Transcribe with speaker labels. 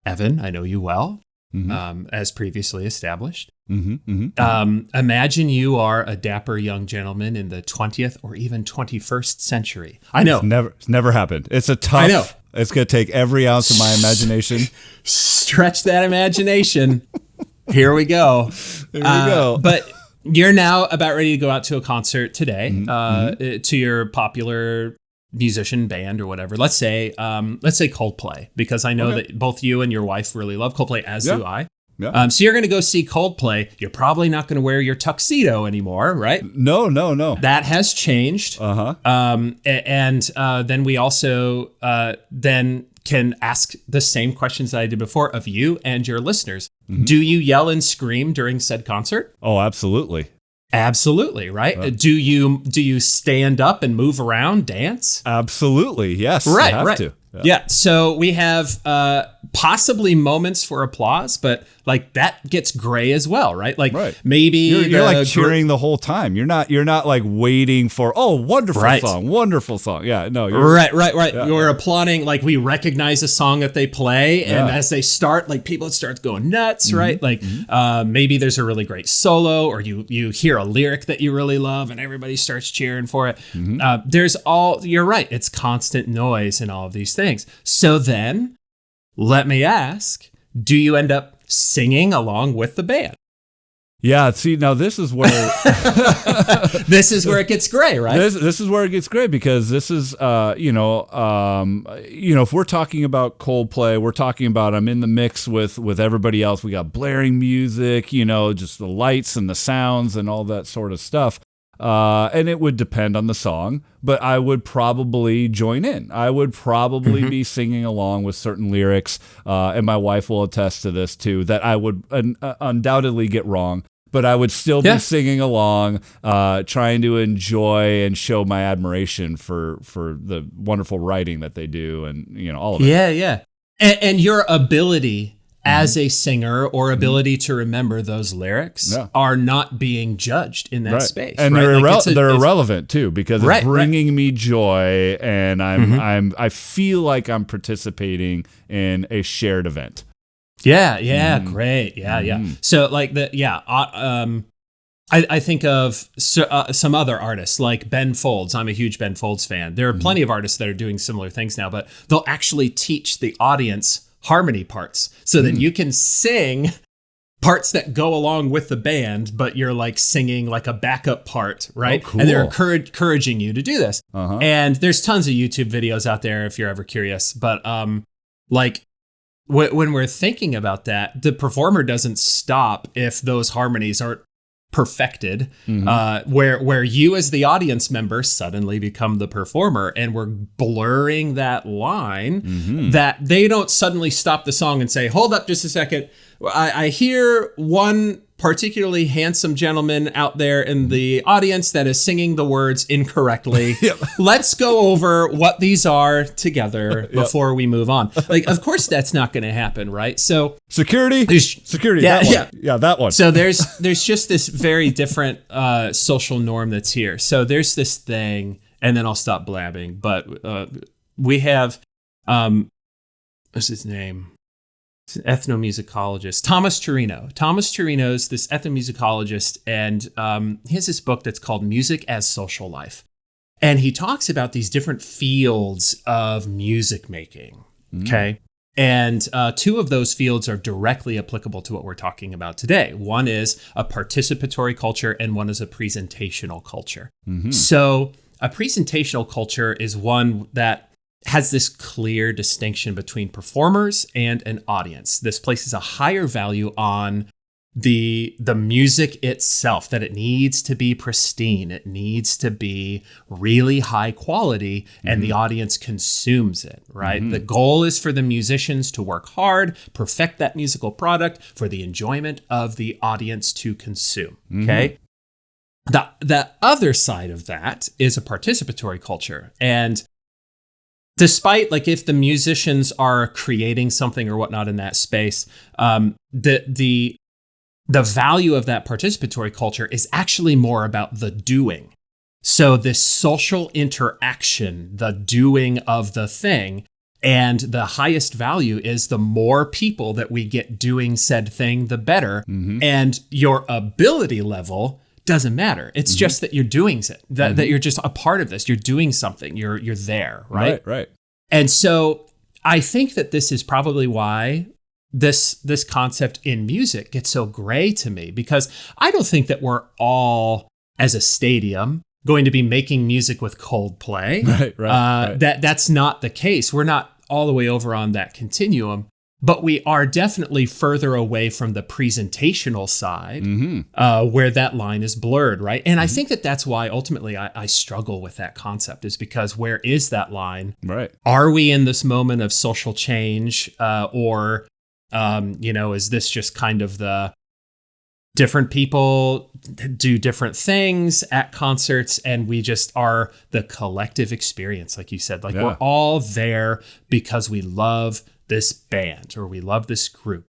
Speaker 1: Evan, I know you well,
Speaker 2: Mm-hmm.
Speaker 1: as previously established.
Speaker 2: Mm-hmm. Mm-hmm.
Speaker 1: Imagine you are a dapper young gentleman in the 20th or even 21st century. I know.
Speaker 2: It's never happened. It's a tough.
Speaker 1: I know.
Speaker 2: It's going to take every ounce of my imagination.
Speaker 1: Stretch that imagination. Here we go.
Speaker 2: Here we go.
Speaker 1: But you're now about ready to go out to a concert today, to your popular musician band or whatever. Let's say Coldplay, because I know that both you and your wife really love Coldplay, as do I.
Speaker 2: Yeah.
Speaker 1: So you're going to go see Coldplay. You're probably not going to wear your tuxedo anymore, right?
Speaker 2: No.
Speaker 1: That has changed.
Speaker 2: Uh-huh.
Speaker 1: And then we also then can ask the same questions that I did before of you and your listeners. Mm-hmm. Do you yell and scream during said concert?
Speaker 2: Oh, absolutely.
Speaker 1: Absolutely, right? Do you stand up and move around, dance?
Speaker 2: Absolutely, yes.
Speaker 1: Right,
Speaker 2: you have
Speaker 1: right.
Speaker 2: to.
Speaker 1: Yeah. So we have possibly moments for applause, but like that gets gray as well, right? Like maybe
Speaker 2: you're like cheering the whole time. You're not like waiting for wonderful song. Yeah, no.
Speaker 1: Right.
Speaker 2: Yeah,
Speaker 1: you're applauding, like we recognize a song that they play, and as they start, like people start going nuts, right? Like maybe there's a really great solo, or you hear a lyric that you really love, and everybody starts cheering for it. You're right. It's constant noise and all of these things. So then, let me ask, do you end up singing along with the band?
Speaker 2: Yeah, see, now this is where
Speaker 1: this is where it gets gray, right?
Speaker 2: This is where it gets gray, because this is if we're talking about Coldplay, we're talking about I'm in the mix with everybody else. We got blaring music, just the lights and the sounds and all that sort of stuff. And it would depend on the song, but I would probably join in. I would probably be singing along with certain lyrics, and my wife will attest to this too, that I would undoubtedly get wrong, but I would still be singing along, trying to enjoy and show my admiration for the wonderful writing that they do, and all of it.
Speaker 1: Yeah. And your ability as a singer, or ability to remember those lyrics, are not being judged in that space.
Speaker 2: And they're irrelevant too, because it's bringing me joy, and I feel like I'm participating in a shared event.
Speaker 1: Yeah, great. Yeah. So like I think of some other artists like Ben Folds. I'm a huge Ben Folds fan. There are plenty of artists that are doing similar things now, but they'll actually teach the audience harmony parts so that you can sing parts that go along with the band, but you're like singing like a backup part, right?
Speaker 2: Oh, cool.
Speaker 1: And they're encouraging you to do this. And there's tons of YouTube videos out there if you're ever curious. But when we're thinking about that, the performer doesn't stop if those harmonies aren't perfected, where you as the audience member suddenly become the performer, and we're blurring that line, that they don't suddenly stop the song and say, hold up just a second, I hear one particularly handsome gentleman out there in the audience that is singing the words incorrectly. Let's go over what these are together before we move on. Like, of course that's not going to happen, right? So
Speaker 2: security, that one.
Speaker 1: So there's just this very different social norm that's here. So there's this thing, and then I'll stop blabbing, but we have what's his name? He's an ethnomusicologist, Thomas Torino. Thomas Torino's this ethnomusicologist, and he has this book that's called Music as Social Life. And he talks about these different fields of music making, okay? And two of those fields are directly applicable to what we're talking about today. One is a participatory culture, and one is a presentational culture. So a presentational culture is one that has this clear distinction between performers and an audience. This places a higher value on the music itself, that it needs to be pristine, it needs to be really high quality, and the audience consumes it, right? The goal is for the musicians to work hard, perfect that musical product for the enjoyment of the audience to consume, okay? The other side of that is a participatory culture, and despite, like, if the musicians are creating something or whatnot in that space, the value of that participatory culture is actually more about the doing. So this social interaction, the doing of the thing, And the highest value is the more people that we get doing said thing, the better. And your ability level doesn't matter. It's just that you're doing it, that you're just a part of this. You're doing something. You're there, right?
Speaker 2: Right.
Speaker 1: And so I think that this is probably why this concept in music gets so gray to me, because I don't think that we're all, as a stadium, going to be making music with Coldplay. Right. That's not the case. We're not all the way over on that continuum, but we are definitely further away from the presentational side, where that line is blurred, right? And I think that that's why ultimately I struggle with that concept, is because where is that line?
Speaker 2: Right.
Speaker 1: Are we in this moment of social change, or is this just kind of the different people do different things at concerts, and we just are the collective experience, like you said, like we're all there because we love this band or we love this group.